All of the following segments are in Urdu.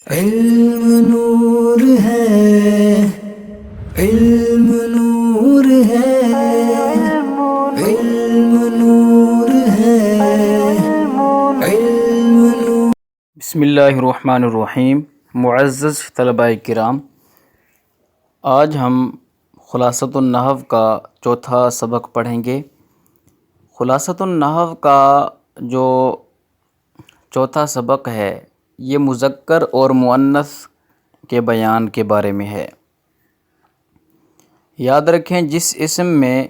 علم نور ہے، علم نور ہے، علم نور ہے، علم نور۔ بسم اللہ الرحمن الرحیم۔ معزز طلباء کرام، آج ہم خلاصۃ النحو کا چوتھا سبق پڑھیں گے۔ خلاصۃ النحو کا جو چوتھا سبق ہے یہ مذکر اور مؤنث کے بیان کے بارے میں ہے۔ یاد رکھیں، جس اسم میں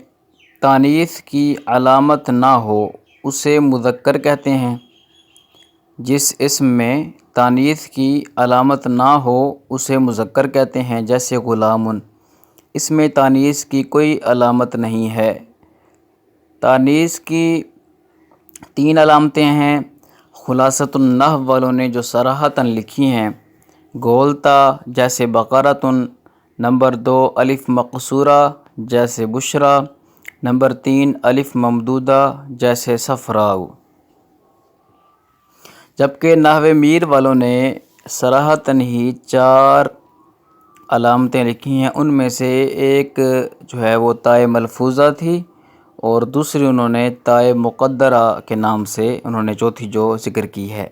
تانیث کی علامت نہ ہو اسے مذکر کہتے ہیں۔ جس اسم میں تانیث کی علامت نہ ہو اسے مذکر کہتے ہیں، جیسے غلام، اس میں تانیث کی کوئی علامت نہیں ہے۔ تانیث کی 3 علامتیں ہیں، خلاصۃ النحو والوں نے جو صراحتاً لکھی ہیں۔ گولتا جیسے بقرۃ، نمبر 2 الف مقصورہ جیسے بشرا، نمبر 3 الف ممدودہ جیسے صفراء۔ جبکہ نحو میر والوں نے صراحتاً ہی 4 علامتیں لکھی ہیں، ان میں سے ایک جو ہے وہ تائے ملفوظہ تھی، اور دوسری انہوں نے تائے مقدرہ کے نام سے انہوں نے چوتھی جو ذکر کی ہے۔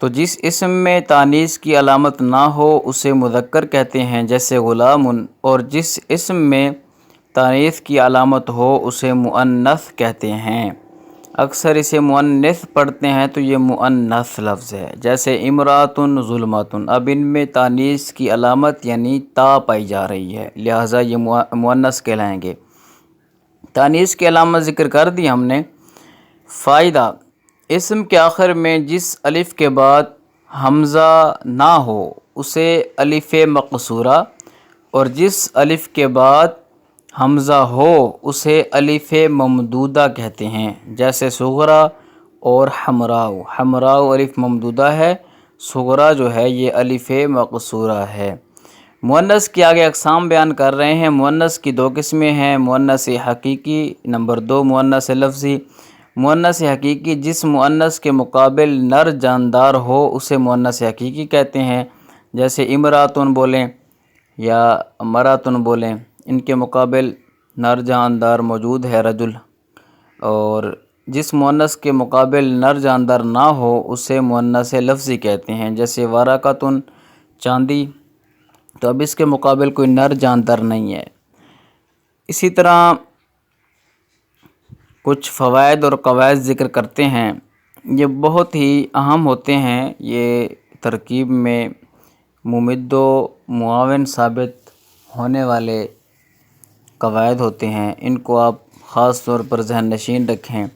تو جس اسم میں تانیث کی علامت نہ ہو اسے مذکر کہتے ہیں، جیسے غلام، اور جس اسم میں تانیث کی علامت ہو اسے مؤنث کہتے ہیں۔ اکثر اسے مؤنث پڑھتے ہیں تو یہ مؤنث لفظ ہے، جیسے امراتن ظلماتن۔ اب ان میں تانیث کی علامت یعنی تا پائی جا رہی ہے، لہٰذا یہ مؤنث کہلائیں گے۔ تانیث کی علامت ذکر کر دی ہم نے۔ فائدہ: اسم کے آخر میں جس الف کے بعد حمزہ نہ ہو اسے الف مقصورہ، اور جس الف کے بعد حمزہ ہو اسے الف ممدودہ کہتے ہیں، جیسے صغرا اور حمراء۔ حمراء الف ممدودہ ہے، صغرا جو ہے یہ الف مقصورہ ہے۔ مؤنث کی آگے اقسام بیان کر رہے ہیں۔ مؤنث کی 2 قسمیں ہیں، مؤنث حقیقی، نمبر 2 مؤنث لفظی۔ مؤنث حقیقی: جس مؤنث کے مقابل نر جاندار ہو اسے مؤنث حقیقی کہتے ہیں، جیسے امراتن بولیں یا مراتن بولیں، ان کے مقابل نر جاندار موجود ہے رجل۔ اور جس مؤنث کے مقابل نر جاندار نہ ہو اسے مؤنث لفظی کہتے ہیں، جیسے ورقۃ چاندی، تو اب اس کے مقابل کوئی نر جاندار نہیں ہے۔ اسی طرح کچھ فوائد اور قواعد ذکر کرتے ہیں، یہ بہت ہی اہم ہوتے ہیں۔ یہ ترکیب میں ممد و معاون ثابت ہونے والے قواعد ہوتے ہیں، ان کو آپ خاص طور پر ذہن نشین رکھیں۔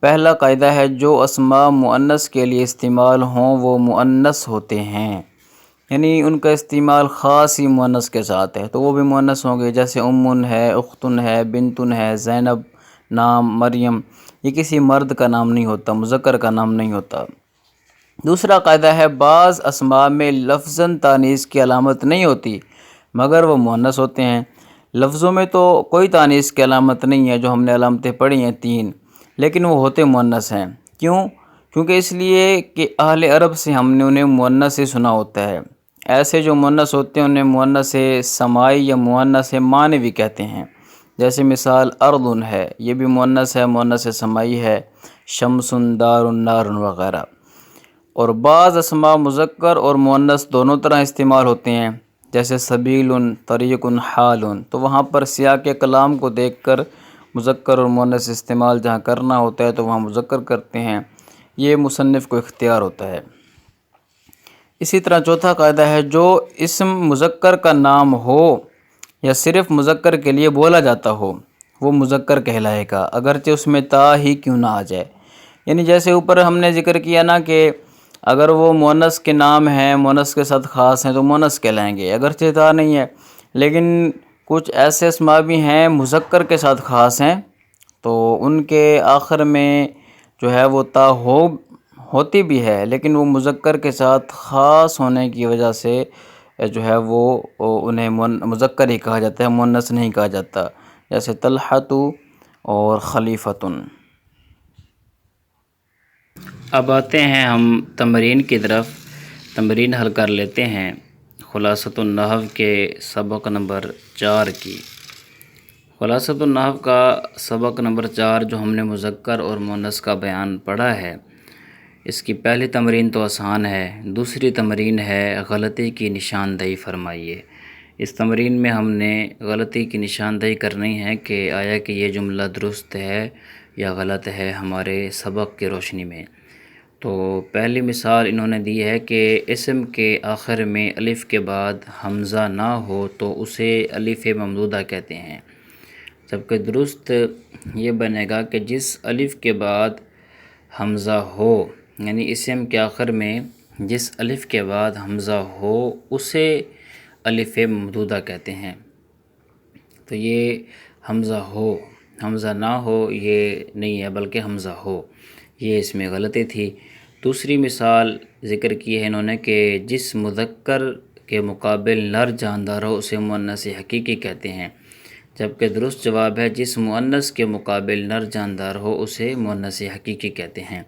پہلا قاعدہ ہے، جو اسماء مؤنث کے لیے استعمال ہوں وہ مؤنث ہوتے ہیں، یعنی ان کا استعمال خاص ہی مؤنث کے ساتھ ہے تو وہ بھی مؤنث ہوں گے، جیسے امن ہے، اختن ہے، بنتن ہے، زینب نام، مریم، یہ کسی مرد کا نام نہیں ہوتا، مذکر کا نام نہیں ہوتا۔ دوسرا قاعدہ ہے، بعض اسماء میں لفظاً تانیث کی علامت نہیں ہوتی مگر وہ مؤنث ہوتے ہیں۔ لفظوں میں تو کوئی تانیث کی علامت نہیں ہے، جو ہم نے علامتیں پڑھی ہیں 3، لیکن وہ ہوتے مؤنث ہیں۔ کیوں؟ کیونکہ اس لیے کہ اہل عرب سے ہم نے انہیں مؤنث ہی سنا ہوتا ہے۔ ایسے جو مؤنث ہوتے ہیں انہیں مؤنث سمائی یا مؤنث معنوی کہتے ہیں، جیسے مثال ارض ہے، یہ بھی مؤنث ہے، مؤنث سمائی ہے، شمس، دار، نار وغیرہ۔ اور بعض اسماء مذکر اور مؤنث دونوں طرح استعمال ہوتے ہیں، جیسے سبیل، طریق، حال، تو وہاں پر سیاق کلام کو دیکھ کر مذکر اور مؤنث استعمال جہاں کرنا ہوتا ہے تو وہاں مذکر کرتے ہیں، یہ مصنف کو اختیار ہوتا ہے۔ اسی طرح چوتھا قاعدہ ہے، جو اسم مذکر کا نام ہو یا صرف مذکر کے لیے بولا جاتا ہو وہ مذکر کہلائے گا، اگرچہ اس میں تا ہی کیوں نہ آ جائے۔ یعنی جیسے اوپر ہم نے ذکر کیا نا کہ اگر وہ مؤنث کے نام ہیں، مؤنث کے ساتھ خاص ہیں تو مؤنث کہلائیں گے، اگرچہ تا نہیں ہے۔ لیکن کچھ ایسے اسماء بھی ہیں مذکر کے ساتھ خاص ہیں تو ان کے آخر میں جو ہے وہ تا ہوتی بھی ہے، لیکن وہ مذکر کے ساتھ خاص ہونے کی وجہ سے جو ہے وہ انہیں مذکر ہی کہا جاتا ہے، مؤنث نہیں کہا جاتا، جیسے طلحۃ اور خلیفۃ۔ اب آتے ہیں ہم تمرین کی طرف۔ تمرین حل کر لیتے ہیں خلاصۃ النحو کے سبق نمبر 4 کی۔ خلاصۃ النحو کا سبق نمبر 4 جو ہم نے مذکر اور مؤنث کا بیان پڑھا ہے، اس کی پہلی تمرین تو آسان ہے، دوسری تمرین ہے غلطی کی نشاندہی فرمائیے۔ اس تمرین میں ہم نے غلطی کی نشاندہی کرنی ہے کہ آیا کہ یہ جملہ درست ہے یا غلط ہے ہمارے سبق کی روشنی میں۔ تو پہلی مثال انہوں نے دی ہے کہ اسم کے آخر میں الف کے بعد حمزہ نہ ہو تو اسے الف ممدودہ کہتے ہیں، جبکہ درست یہ بنے گا کہ جس الف کے بعد حمزہ ہو، یعنی اسم کے آخر میں جس الف کے بعد حمزہ ہو اسے الف ممدودہ کہتے ہیں۔ تو یہ حمزہ ہو، حمزہ نہ ہو یہ نہیں ہے بلکہ حمزہ ہو، یہ اس میں غلطی تھی۔ دوسری مثال ذکر کی ہے انہوں نے کہ جس مذکر کے مقابل نر جاندار ہو اسے مؤنث حقیقی کہتے ہیں، جبکہ درست جواب ہے جس مؤنث کے مقابل نر جاندار ہو اسے مؤنث حقیقی کہتے ہیں۔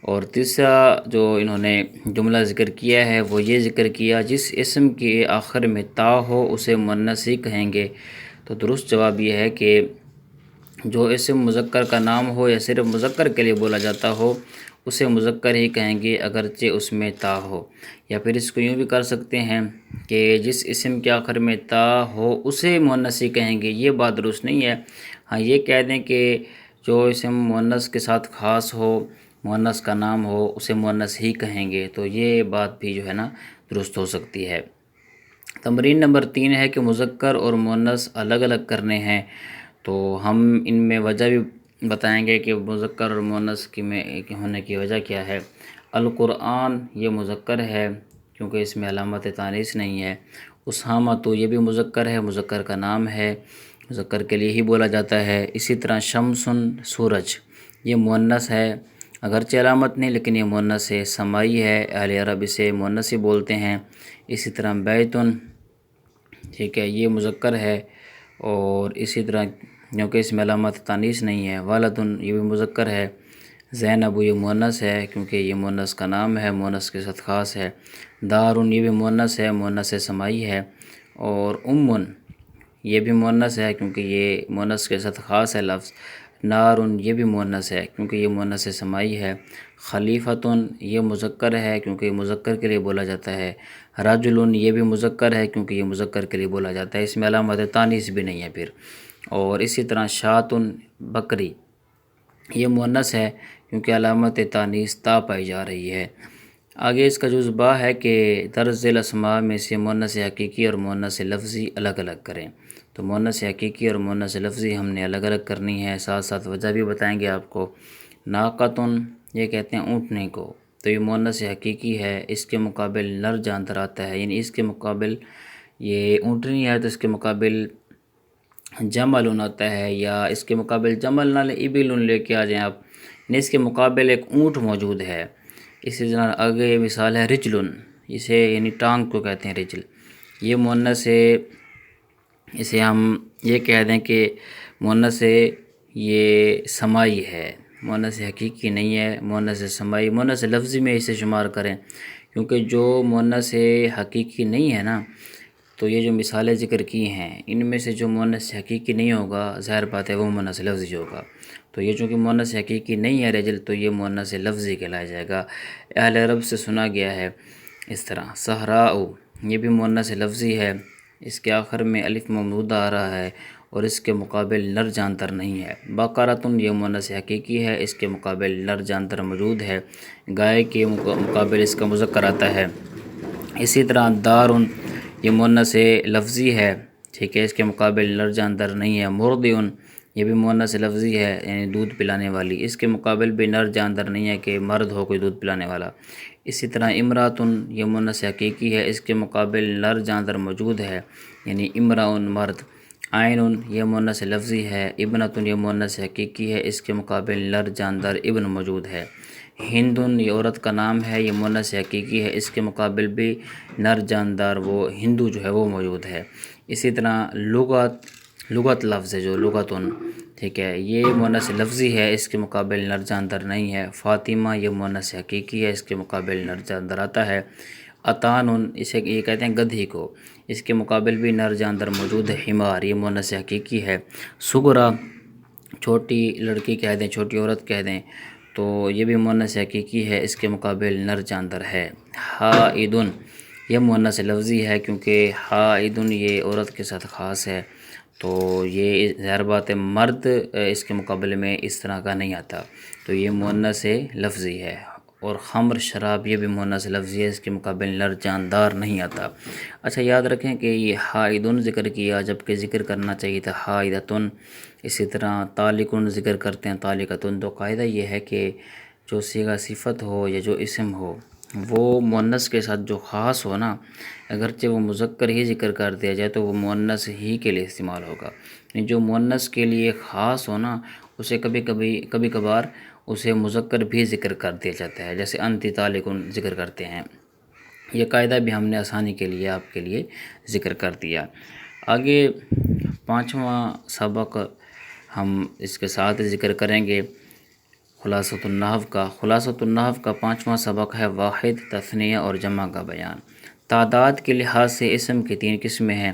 اور تیسرا جو انہوں نے جملہ ذکر کیا ہے وہ یہ ذکر کیا جس اسم کے آخر میں تا ہو اسے مؤنث ہی کہیں گے۔ تو درست جواب یہ ہے کہ جو اسم مذکر کا نام ہو یا صرف مذکر کے لیے بولا جاتا ہو اسے مذکر ہی کہیں گے اگرچہ اس میں تا ہو، یا پھر اس کو یوں بھی کر سکتے ہیں کہ جس اسم کے آخر میں تا ہو اسے مؤنث ہی کہیں گے۔ یہ بات درست نہیں ہے، ہاں یہ کہہ دیں کہ جو اسم مؤنث کے ساتھ خاص ہو، مؤنث کا نام ہو اسے مؤنث ہی کہیں گے، تو یہ بات بھی جو ہے نا درست ہو سکتی ہے۔ تمرین نمبر 3 ہے کہ مذکر اور مؤنث الگ الگ کرنے ہیں، تو ہم ان میں وجہ بھی بتائیں گے کہ مذکر اور مؤنث ہونے کی وجہ کیا ہے۔ القرآن یہ مذکر ہے کیونکہ اس میں علامت تانیث نہیں ہے۔ اسامہ تو یہ بھی مذکر ہے، مذکر کا نام ہے، مذکر کے لیے ہی بولا جاتا ہے۔ اسی طرح شمسن سورج یہ مؤنث ہے، اگرچہ علامت نہیں لیکن یہ مؤنث ہے، سمائی ہے، اہل عرب اسے مؤنث ہی بولتے ہیں۔ اسی طرح بیتن ٹھیک ہے یہ مذکر ہے، اور اسی طرح کیونکہ اس میں علامت تانیث نہیں ہے۔ والدن یہ بھی مذکر ہے۔ زینب یہ مؤنث ہے کیونکہ یہ مؤنث کا نام ہے، مؤنث کے ساتھ خاص ہے۔ دارن یہ بھی مؤنث ہے، مؤنث سمائی ہے۔ اور امن یہ بھی مؤنث ہے کیونکہ یہ مؤنث کے ساتھ خاص ہے لفظ۔ نارن یہ بھی مؤنث ہے کیونکہ یہ مؤنث سمائی ہے۔ خلیفتن یہ مذکر ہے کیونکہ یہ مذکر کے لیے بولا جاتا ہے۔ رجلن یہ بھی مذکر ہے کیونکہ یہ مذکر کے لیے بولا جاتا ہے، اس میں علامت تانیث بھی نہیں ہے پھر۔ اور اسی طرح شاتن بکری یہ مؤنث ہے کیونکہ علامت تانیث تا پائی جا رہی ہے۔ آگے اس کا جزبہ ہے کہ درج الاسماء میں سے مؤنث حقیقی اور مؤنث لفظی الگ الگ کریں، تو مؤنث حقیقی اور مؤنث لفظی ہم نے الگ الگ کرنی ہے، ساتھ ساتھ وجہ بھی بتائیں گے آپ کو۔ ناقتن یہ کہتے ہیں اونٹنے کو، تو یہ مؤنث حقیقی ہے، اس کے مقابل نر جاندار آتا ہے، یعنی اس کے مقابل یہ اونٹنی ہے تو اس کے مقابل جمل آتا ہے، یا اس کے مقابل جمل نہ لے ابل لے کے آ جائیں آپ، یعنی اس کے مقابل ایک اونٹ موجود ہے۔ اسی طرح آگے یہ مثال ہے رجلن، اسے یعنی ٹانگ کو کہتے ہیں رجل، یہ مؤنث ہے، اسے ہم یہ کہہ دیں کہ مؤنث یہ سمائی ہے، مؤنث حقیقی نہیں ہے، مؤنث سمائی، مؤنث لفظی میں اسے شمار کریں، کیونکہ جو مؤنث حقیقی نہیں ہے نا، تو یہ جو مثالیں ذکر کی ہیں ان میں سے جو مؤنث حقیقی نہیں ہوگا ظاہر بات ہے وہ مؤنث لفظی ہوگا، تو یہ چونکہ مؤنث حقیقی نہیں ہے رجل تو یہ مؤنث لفظی کہلایا جائے گا۔ اہل عرب سے سنا گیا ہے اس طرح۔ صحراء یہ بھی مؤنث لفظی ہے، اس کے آخر میں الف ممدودہ آ رہا ہے اور اس کے مقابل نر جانتر نہیں ہے۔ بقرۃ یہ مؤنث حقیقی ہے، اس کے مقابل نر جانتر موجود ہے، گائے کے مقابل اس کا مذکر آتا ہے۔ اسی طرح دارن یہ مؤنث لفظی ہے، ٹھیک ہے، اس کے مقابل نر جاندار نہیں ہے۔ مرضع یہ بھی مؤنث لفظی ہے، یعنی دودھ پلانے والی، اس کے مقابل بھی نر جاندار نہیں ہے کہ مرد ہو کوئی دودھ پلانے والا۔ اسی طرح امراتن یہ مؤنث حقیقی ہے، اس کے مقابل نر جاندار موجود ہے، یعنی امراؤن مرد۔ عین یہ مؤنث لفظی ہے۔ ابنتن یہ مؤنث حقیقی ہے، اس کے مقابل نر جاندار ابن موجود ہے۔ ہندن یہ عورت کا نام ہے، یہ مؤنث حقیقی ہے، اس کے مقابل بھی نر جاندار وہ ہندو جو ہے وہ موجود ہے۔ اسی طرح لغت لفظ ہے جو لغتن، ٹھیک ہے، یہ مؤنث لفظی ہے، اس کے مقابل نر جاندار نہیں ہے۔ فاطمہ یہ مؤنث حقیقی ہے، اس کے مقابل نر جاندار آتا ہے۔ اتان اسے یہ کہتے ہیں گدھی کو، اس کے مقابل بھی نر جاندار موجود ہے، حمار یہ مؤنث حقیقی ہے، صغرا چھوٹی لڑکی کہہ دیں، چھوٹی عورت کہہ دیں تو یہ بھی مؤنث حقیقی ہے، اس کے مقابل نر جاندار ہے، حائدن یہ مؤنث لفظی ہے کیونکہ حائدن یہ عورت کے ساتھ خاص ہے، تو یہ ظاہر بات ہے مرد اس کے مقابلے میں اس طرح کا نہیں آتا، تو یہ مؤنث لفظی ہے۔ اور خمر شراب یہ بھی مؤنث لفظی ہے، اس کے مقابل نر جاندار نہیں آتا۔ اچھا یاد رکھیں کہ یہ حائدن ذکر کیا جبکہ ذکر کرنا چاہیے تھا حائدتن، اسی طرح طالقن ذکر کرتے ہیں طالقتن، تو قاعدہ یہ ہے کہ جو صیغہ صفت ہو یا جو اسم ہو وہ مؤنث کے ساتھ جو خاص ہو نا، اگرچہ وہ مذکر ہی ذکر کر دیا جائے تو وہ مؤنث ہی کے لیے استعمال ہوگا، یعنی جو مؤنث کے لیے خاص ہو نا اسے کبھی کبھار اسے مذکر بھی ذکر کر دیا جاتا ہے، جیسے انتی طالقن ذکر کرتے ہیں، یہ قاعدہ بھی ہم نے آسانی کے لیے آپ کے لیے ذکر کر دیا۔ آگے 5واں سبق ہم اس کے ساتھ ذکر کریں گے خلاصۃ النحو کا۔ خلاصۃ النحو کا 5واں سبق ہے واحد، تثنیہ اور جمع کا بیان۔ تعداد کے لحاظ سے اسم کی 3 قسمیں ہیں،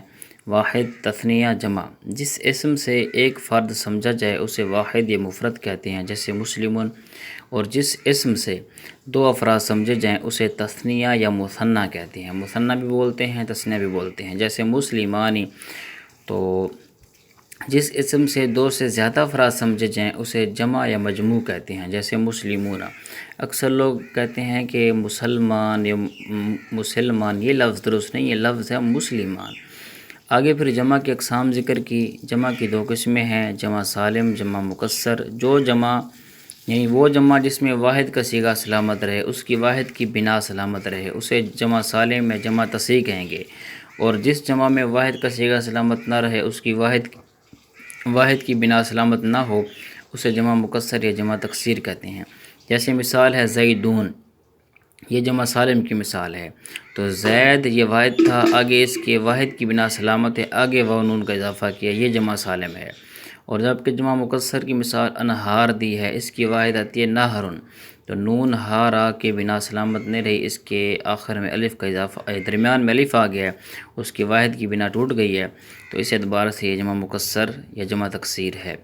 واحد، تثنیہ، جمع۔ جس اسم سے ایک فرد سمجھا جائے اسے واحد یا مفرد کہتے ہیں، جیسے مسلمون، اور جس اسم سے 2 افراد سمجھے جائیں اسے تثنیہ یا مثنیٰ کہتے ہیں، مثنیٰ بھی بولتے ہیں تثنیہ بھی بولتے ہیں، جیسے مسلمانی۔ تو جس اسم سے 2 سے زیادہ افراد سمجھے جائیں اسے جمع یا مجموع کہتے ہیں، جیسے مسلمون۔ اکثر لوگ کہتے ہیں کہ مسلمان یا مسلمان، یہ لفظ درست نہیں، یہ لفظ ہے مسلمان۔ آگے پھر جمع کی اقسام ذکر کی۔ جمع کی 2 قسمیں ہیں، جمع سالم، جمع مکسر۔ جو جمع یعنی وہ جمع جس میں واحد کا صیغہ سلامت رہے، اس کی واحد کی بنا سلامت رہے، اسے جمع سالم یا جمع تصحیح کہیں گے، اور جس جمع میں واحد کا صیغہ سلامت نہ رہے، اس کی واحد کی بنا سلامت نہ ہو، اسے جمع مکسر یا جمع تکسیر کہتے ہیں۔ جیسے مثال ہے زیدون، یہ جمع سالم کی مثال ہے، تو زید یہ واحد تھا، آگے اس کے واحد کی بنا سلامت ہے، آگے واو نون کا اضافہ کیا، یہ جمع سالم ہے۔ اور جبکہ جمع مکسر کی مثال انہار دی ہے، اس کی واحد آتی ہے نہرن، تو نون ہا را کے بنا سلامت نہیں رہی، اس کے آخر میں الف کا اضافہ، درمیان میں الف آ گیا ہے، اس کی واحد کی بنا ٹوٹ گئی ہے، تو اس اعتبار سے یہ جمع مکسر یا جمع تکسیر ہے۔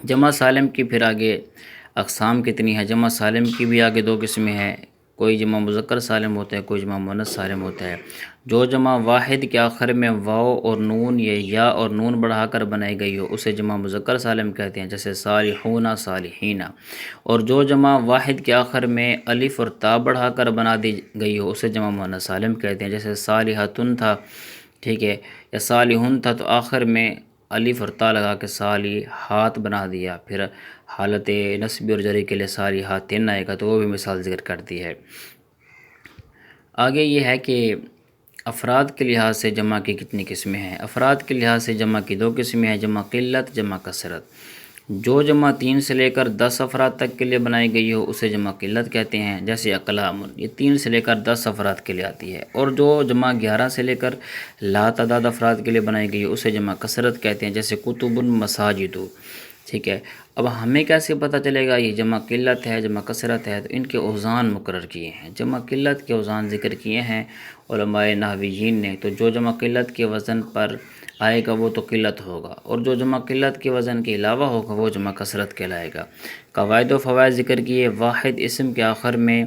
جمع سالم کی پھر آگے اقسام کتنی ہے؟ جمع سالم کی بھی آگے 2 قسمیں ہیں، کوئی جمع مذکر سالم ہوتا ہے، کوئی جمع مؤنث سالم ہوتا ہے۔ جو جمع واحد کے آخر میں واو اور نون یا اور نون بڑھا کر بنائی گئی ہو اسے جمع مذکر سالم کہتے ہیں، جیسے صالحون، صالحین۔ اور جو جمع واحد کے آخر میں الف اور تا بڑھا کر بنا دی گئی ہو اسے جمع مؤنث سالم کہتے ہیں، جیسے صالحتن تھا، ٹھیک ہے، یا صالحون تھا تو آخر میں الف اور تا لگا کے صالحات بنا دیا، پھر حالت نصب اور جری کے لیے صالحاتن آئے گا، تو وہ بھی مثال ذکر کرتی ہے۔ آگے یہ ہے کہ افراد کے لحاظ سے جمع کی کتنی قسمیں ہیں؟ افراد کے لحاظ سے جمع کی 2 قسمیں ہیں، جمع قلت، جمع کثرت۔ جو جمع 3 سے لے کر 10 افراد تک کے لیے بنائی گئی ہو اسے جمع قلت کہتے ہیں، جیسے اقلام، یہ 3 سے لے کر 10 افراد کے لیے آتی ہے، اور جو جمع 11 سے لے کر لا تعداد افراد کے لیے بنائی گئی ہو اسے جمع کثرت کہتے ہیں، جیسے کتب، مساجد، ٹھیک ہے۔ اب ہمیں کیسے پتہ چلے گا یہ جمع قلت ہے جمع کثرت ہے؟ تو ان کے اوزان مقرر کیے ہیں، جمع قلت کے اوزان ذکر کیے ہیں علماء نحویین نے، تو جو جمع قلت کے وزن پر آئے گا وہ تو قلت ہوگا، اور جو جمع قلت کے وزن کے علاوہ ہوگا وہ جمع کثرت کہلائے گا۔ قواعد و فوائد ذکر کیے۔ واحد اسم کے آخر میں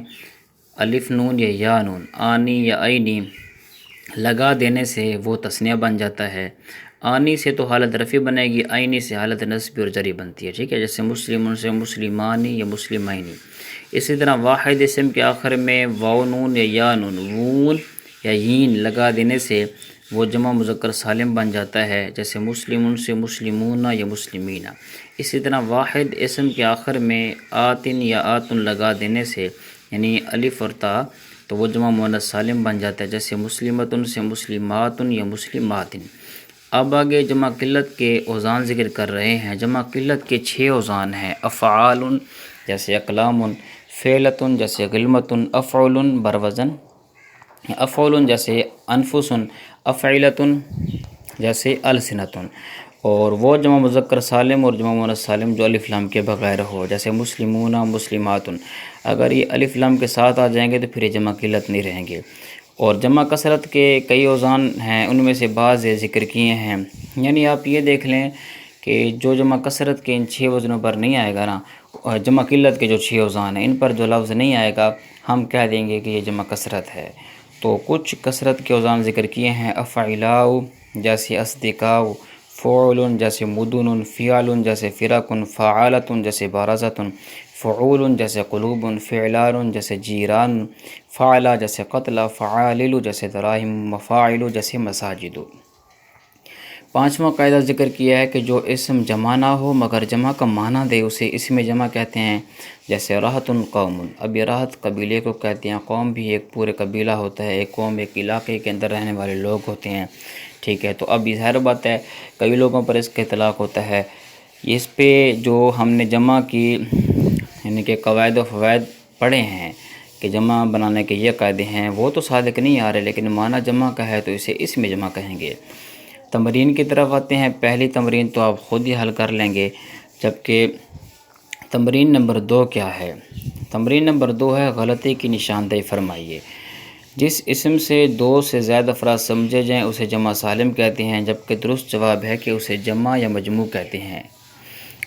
الف نون یا یا نون، آنی یا عینی لگا دینے سے وہ تثنیہ بن جاتا ہے۔ آنی سے تو حالت رفع بنے گی، عینی سے حالت نصب اور جری بنتی ہے، ٹھیک ہے، جیسے مسلمون سے مسلمانی یا مسلمینی۔ اسی طرح واحد اسم کے آخر میں واو نون یا یا نون، وون یا یین لگا دینے سے وہ جمع مذکر سالم بن جاتا ہے، جیسے مسلمون سے مسلمون یا مسلمین۔ اسی طرح واحد اسم کے آخر میں آتن یا آتن لگا دینے سے یعنی الف اور تا، تو وہ جمع مؤنث سالم بن جاتا ہے، جیسے مسلمتن سے مسلماتن یا مسلماتن۔ اب آگے جمع قلت کے اوزان ذکر کر رہے ہیں۔ جمع قلت کے 6 اوزان ہیں، افعال جیسے اقلام، فعلتن جیسے غلمتن، افعل بروزن افعل جیسے انفس، افعلتن جیسے السنتن۔ اور وہ جمع مذکر سالم اور جمع مؤنث سالم جو الف لام کے بغیر ہو، جیسے مسلمون، مسلماتن، اگر یہ الف لام کے ساتھ آ جائیں گے تو پھر یہ جمع قلت نہیں رہیں گے۔ اور جمع کثرت کے کئی اوزان ہیں، ان میں سے بعض ذکر کیے ہیں۔ یعنی آپ یہ دیکھ لیں کہ جو جمع کثرت کے ان 6 وزنوں پر نہیں آئے گا نا، جمع قلت کے جو 6 اوزان ہیں ان پر جو لفظ نہیں آئے گا ہم کہہ دیں گے کہ یہ جمع کثرت ہے۔ تو کچھ کثرت کے اوزان ذکر کیے ہیں، افعلاء جیسے اصدقاء، فعول جیسے مدن، فعال جیسے فرق، فعالۃ جیسے بارزۃ، فعول جیسے قلوب، فعلان جیسے جیران، فعلا جیسے قتل، فعالل جیسے دراہم، مفاعل جیسے مساجد۔ پانچواں قاعدہ ذکر کیا ہے کہ جو اسم جمع نہ ہو مگر جمع کا معنی دے اسے اسم جمع کہتے ہیں، جیسے راحت قوم۔ اب یہ راحت قبیلے کو کہتے ہیں، قوم بھی ایک پورے قبیلہ ہوتا ہے، ایک قوم ایک علاقے کے اندر رہنے والے لوگ ہوتے ہیں، ٹھیک ہے۔ تو اب یہ ظاہر بات ہے کئی لوگوں پر اس کا اطلاق ہوتا ہے۔ اس پہ جو ہم نے جمع کی یعنی کہ قواعد و فوائد پڑھے ہیں کہ جمع بنانے کے یہ قاعدے ہیں، وہ تو صادق نہیں آ رہے، لیکن معنی جمع کا ہے تو اسے اسم جمع کہیں گے۔ تمرین کی طرف آتے ہیں۔ پہلی تمرین تو آپ خود ہی حل کر لیں گے، جبکہ تمرین نمبر 2 کیا ہے؟ تمرین نمبر 2 ہے غلطی کی نشاندہی فرمائیے۔ جس اسم سے 2 سے زائد افراد سمجھے جائیں اسے جمع سالم کہتے ہیں، جبکہ درست جواب ہے کہ اسے جمع یا مجموع کہتے ہیں۔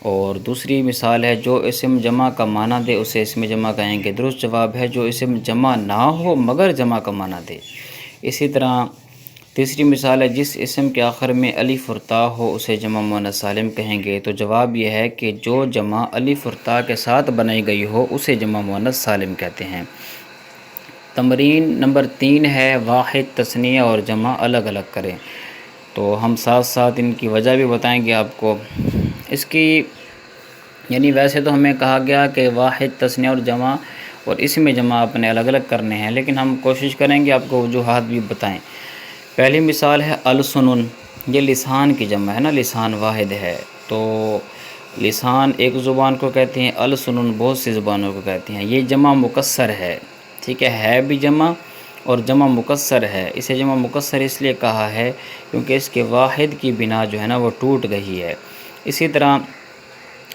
اور دوسری مثال ہے جو اسم جمع کا معنی دے اسے اسم جمع کہیں گے، درست جواب ہے جو اسم جمع نہ ہو مگر جمع کا معنی دے۔ اسی طرح تیسری مثال ہے جس اسم کے آخر میں الف اور تا ہو اسے جمع مؤنث سالم کہیں گے، تو جواب یہ ہے کہ جو جمع الف اور تا کے ساتھ بنائی گئی ہو اسے جمع مؤنث سالم کہتے ہیں۔ تمرین نمبر 3 ہے واحد، تثنیہ اور جمع الگ الگ کریں۔ تو ہم ساتھ ساتھ ان کی وجہ بھی بتائیں گے آپ کو۔ اس کی یعنی ویسے تو ہمیں کہا گیا کہ واحد، تثنیہ اور جمع اور اس میں جمع اپنے الگ الگ کرنے ہیں، لیکن ہم کوشش کریں گے آپ کو وجوہات بھی بتائیں۔ پہلی مثال ہے السنن، یہ لسان کی جمع ہے نا، لسان واحد ہے تو لسان ایک زبان کو کہتے ہیں، السنن بہت سی زبانوں کو کہتے ہیں۔ یہ جمع مکسر ہے، ٹھیک ہے بھی جمع اور جمع مکسر ہے۔ اسے جمع مکسر اس لیے کہا ہے کیونکہ اس کے واحد کی بنا جو ہے نا وہ ٹوٹ گئی ہے۔ اسی طرح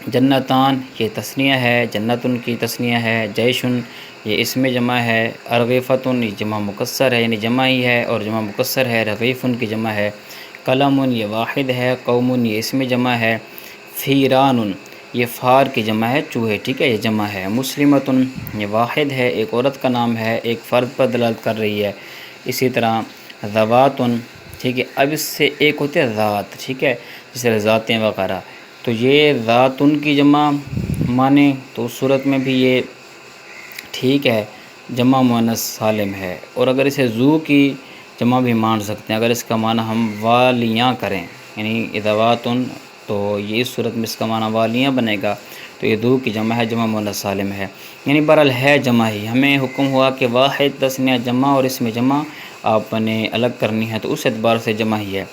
جنتان یہ تثنیہ ہے، جنتن کی تثنیہ ہے، جیشن یہ اسم جمع ہے، ارغیفتن یہ جمع مکسر ہے یعنی جمع ہی ہے اور جمع مکسر ہے، رغیفن کی جمع ہے، قلم یہ واحد ہے، قوم یہ اسم جمع ہے، فیران یہ فار کی جمع ہے، چوہے، ٹھیک ہے، یہ جمع ہے، مسلمتن یہ واحد ہے، ایک عورت کا نام ہے، ایک فرد پر دلالت کر رہی ہے۔ اسی طرح ذواتن، ٹھیک ہے، اب اس سے ایک ہوتے ہیں ذات، ٹھیک ہے، جس طرح ذاتیں وغیرہ، تو یہ ذاتن کی جمع مانے تو اس صورت میں بھی یہ ٹھیک ہے جمع مؤنث سالم ہے۔ اور اگر اسے ذو کی جمع بھی مان سکتے ہیں، اگر اس کا معنی ہم والیاں کریں یعنی ذواتن، تو یہ اس صورت میں اس کا معنی والیاں بنے گا، تو یہ ذو کی جمع ہے، جمع مؤنث سالم ہے، یعنی بہرحال ہے جمع ہی۔ ہمیں حکم ہوا کہ واحد، تثنیہ، جمع اور اس میں جمع آپ نے الگ کرنی ہے، تو اس اعتبار سے جمع ہی ہے۔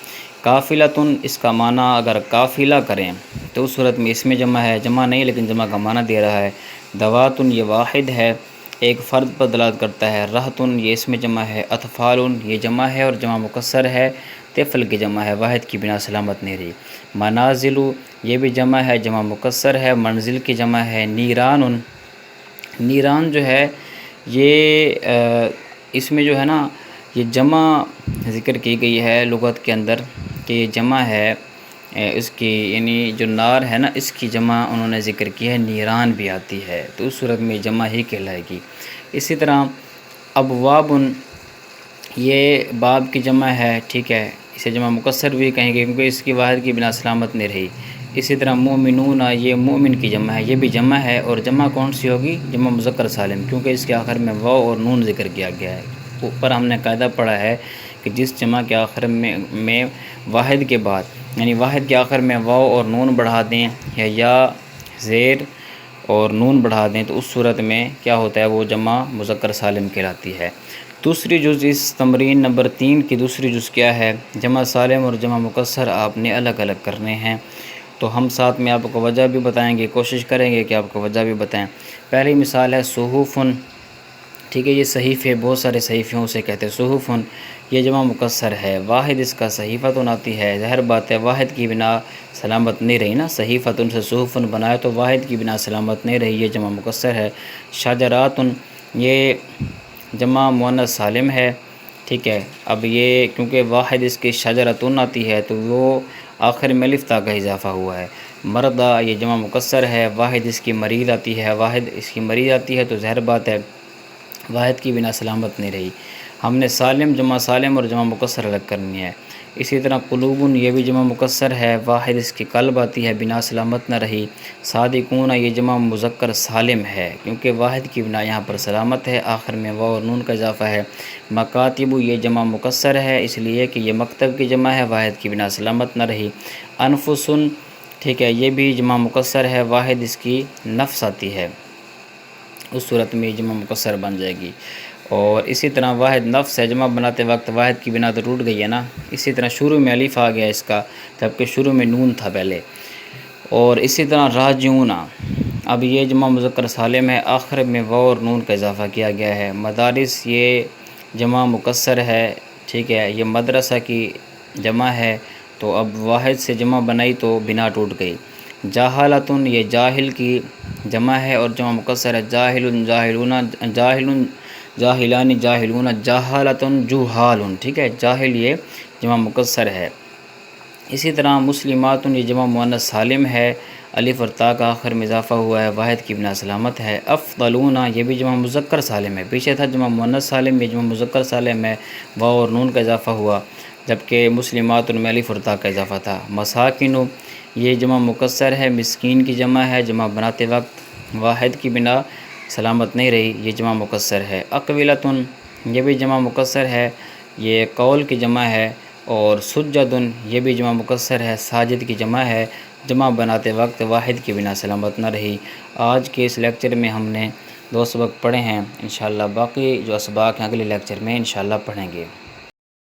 قافلتن اس کا معنی اگر قافلہ کریں تو اس صورت میں اس میں جمع ہے، جمع نہیں لیکن جمع کا معنی دے رہا ہے۔ دواتن یہ واحد ہے، ایک فرد پر دلالت کرتا ہے۔ رہتن یہ اس میں جمع ہے، اطفالن یہ جمع ہے اور جمع مکسر ہے، طفل کی جمع ہے، واحد کی بنا سلامت نہیں رہی۔ منازل یہ بھی جمع ہے، جمع مکسر ہے، منزل کی جمع ہے۔ نیران، نیران جو ہے یہ اس میں جو ہے نا یہ جمع ذکر کی گئی ہے لغت کے اندر کہ یہ جمع ہے اس کی، یعنی جو نار ہے نا اس کی جمع انہوں نے ذکر کی ہے، نیران بھی آتی ہے، تو اس صورت میں جمع ہی کہلائے گی۔ اسی طرح ابواب یہ باب کی جمع ہے، ٹھیک ہے، اسے جمع مکسر بھی کہیں گے کیونکہ اس کی واحد کی بنا سلامت نہیں رہی۔ اسی طرح مومنون یہ مومن کی جمع ہے، یہ بھی جمع ہے اور جمع کون سی ہوگی؟ جمع مذکر سالم، کیونکہ اس کے آخر میں واو اور نون ذکر کیا گیا ہے۔ اوپر ہم نے قاعدہ پڑھا ہے کہ جس جمع کے آخر میں واحد کے بعد یعنی واحد کے آخر میں واو اور نون بڑھا دیں یا زیر اور نون بڑھا دیں تو اس صورت میں کیا ہوتا ہے؟ وہ جمع مذکر سالم کہلاتی ہے۔ دوسری جز اس تمرین نمبر 3 کی دوسری جز کیا ہے؟ جمع سالم اور جمع مکسر آپ نے الگ الگ کرنے ہیں، تو ہم ساتھ میں آپ کو وجہ بھی بتائیں گے، کوشش کریں گے کہ آپ کو وجہ بھی بتائیں۔ پہلی مثال ہے صحفن، ٹھیک ہے، یہ صحیفے، بہت سارے صحیفوں سے کہتے ہیں صحفن، یہ جمع مکسر ہے، واحد اس کا صحیفتن آتی ہے، ظاہر بات ہے واحد کی بنا سلامت نہیں رہی نا، صحیفتن سے صحفن بنائے تو واحد کی بنا سلامت نہیں رہی، یہ جمع مکسر ہے۔ شجراتن یہ جمع مؤنث سالم ہے، ٹھیک ہے. اب یہ کیونکہ واحد اس کی شجرتن آتی ہے تو وہ آخر میں الف تا کا اضافہ ہوا ہے. مرضا یہ جمع مکسر ہے، واحد اس کی مریض آتی ہے، واحد اس کی مریض آتی ہے تو ظاہر بات ہے واحد کی بنا سلامت نہیں رہی. ہم نے سالم جمع سالم اور جمع مکسر الگ کرنی ہے. اسی طرح قلوبن یہ بھی جمع مکسر ہے، واحد اس کی قلب آتی ہے، بنا سلامت نہ رہی. صادقون یہ جمع مذکر سالم ہے کیونکہ واحد کی بنا یہاں پر سلامت ہے، آخر میں واو اور نون کا اضافہ ہے. مکاتب یہ جمع مکسر ہے اس لیے کہ یہ مکتب کی جمع ہے، واحد کی بنا سلامت نہ رہی. انفسن ٹھیک ہے، یہ بھی جمع مکسر ہے، واحد اس کی نفس آتی ہے، اس صورت میں یہ جمع مکسر بن جائے گی. اور اسی طرح واحد نفس ہے، جمع بناتے وقت واحد کی بنا تو ٹوٹ گئی ہے نا. اسی طرح شروع میں الف آ گیا اس کا جبکہ شروع میں نون تھا پہلے. اور اسی طرح راجعون اب یہ جمع مذکر سالم ہے، آخر میں واو اور نون کا اضافہ کیا گیا ہے. مدارس یہ جمع مکسر ہے، ٹھیک ہے، یہ مدرسہ کی جمع ہے تو اب واحد سے جمع بنائی تو بنا ٹوٹ گئی. جاہلتن یہ جاہل کی جمع ہے اور جمع مکسر ہے، جاہل جاہلون جاہل جاہلان جاہلون جہالتن جوہالن، ٹھیک ہے، جاہل یہ جمع مکسر ہے. اسی طرح مسلماتن یہ جمع مؤنث سالم ہے، الف اور تا کا آخر میں اضافہ ہوا ہے، واحد کی بنا سلامت ہے. افضلون یہ بھی جمع مذکر سالم ہے، پیچھے تھا جمع مؤنث سالم، یہ جمع مذکر سالم ہے، واو اور نون کا اضافہ ہوا جبکہ مسلماتن میں الف اور تا کا اضافہ تھا. مساکن یہ جمع مکسر ہے، مسکین کی جمع ہے، جمع بناتے وقت واحد کی بنا سلامت نہیں رہی، یہ جمع مکسر ہے. اقویلتن یہ بھی جمع مکسر ہے، یہ قول کی جمع ہے. اور سجدن یہ بھی جمع مکسر ہے، ساجد کی جمع ہے، جمع بناتے وقت واحد کی بنا سلامت نہ رہی. آج کے اس لیکچر میں ہم نے 2 سبق پڑھے ہیں، انشاءاللہ باقی جو اسباق ہیں اگلے لیکچر میں انشاءاللہ پڑھیں گے.